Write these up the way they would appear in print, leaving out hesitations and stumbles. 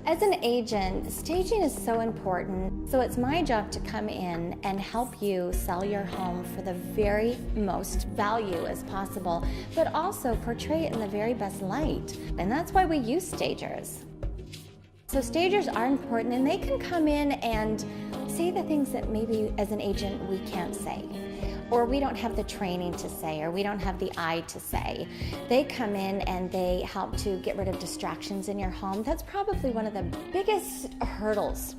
As an agent, staging is so important. So it's my job to come in and help you sell your home for the very most value as possible, but also portray it in the very best light. And that's why we use stagers. So stagers are important, and they can come in and say the things that maybe as an agent we can't say, or we don't have the training to say, or we don't have the eye to say. They come in and they help to get rid of distractions in your home. That's probably one of the biggest hurdles.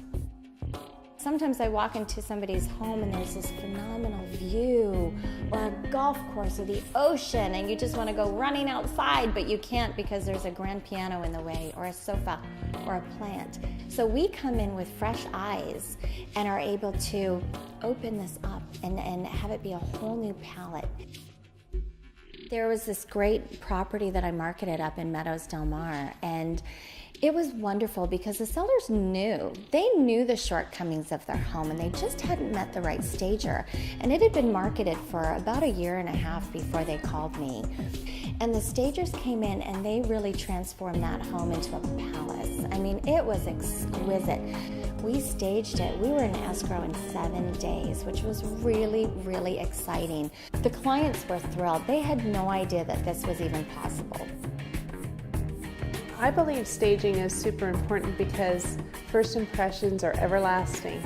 Sometimes I walk into somebody's home and there's this phenomenal view, or a golf course, or the ocean, and you just want to go running outside, but you can't because there's a grand piano in the way, or a sofa, or a plant. So we come in with fresh eyes and are able to open this up and have it be a whole new palette. There was this great property that I marketed up in Meadows, Del Mar, and it was wonderful because the sellers knew the shortcomings of their home, and they just hadn't met the right stager. And it had been marketed for about 1.5 years before they called me. And the stagers came in and they really transformed that home into a palace. I mean, it was exquisite. We staged it. We were in escrow in 7 days, which was really, really exciting. The clients were thrilled. They had no idea that this was even possible. I believe staging is super important because first impressions are everlasting.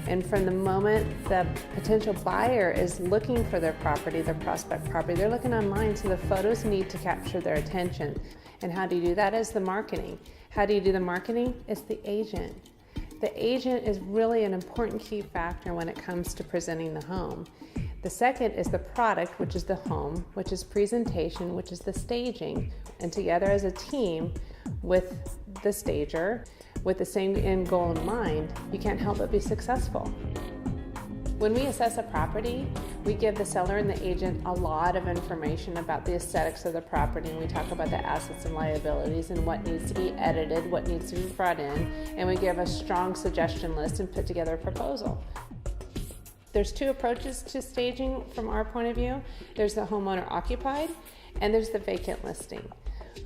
And from the moment the potential buyer is looking for their property, their prospect property, they're looking online, so the photos need to capture their attention. And how do you do that? Is the marketing. How do you do the marketing? It's the agent. The agent is really an important key factor when it comes to presenting the home. The second is the product, which is the home, which is presentation, which is the staging. And together as a team with the stager, with the same end goal in mind, you can't help but be successful. When we assess a property, we give the seller and the agent a lot of information about the aesthetics of the property, and we talk about the assets and liabilities and what needs to be edited, what needs to be brought in, and we give a strong suggestion list and put together a proposal. There's 2 approaches to staging from our point of view. There's the homeowner occupied, and there's the vacant listing.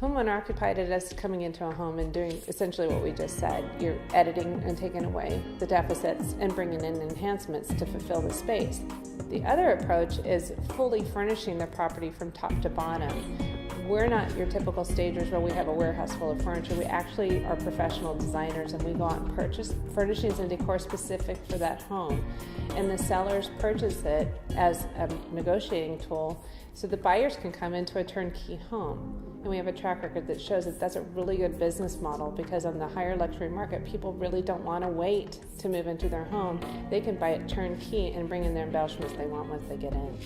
Homeowner occupied is us coming into a home and doing essentially what we just said. You're editing and taking away the deficits and bringing in enhancements to fulfill the space. The other approach is fully furnishing the property from top to bottom. We're not your typical stagers where we have a warehouse full of furniture. We actually are professional designers, and we go out and purchase furnishings and decor specific for that home. And the sellers purchase it as a negotiating tool so the buyers can come into a turnkey home. And we have a track record that shows that that's a really good business model, because on the higher luxury market, people really don't want to wait to move into their home. They can buy it turnkey and bring in their embellishments they want once they get in.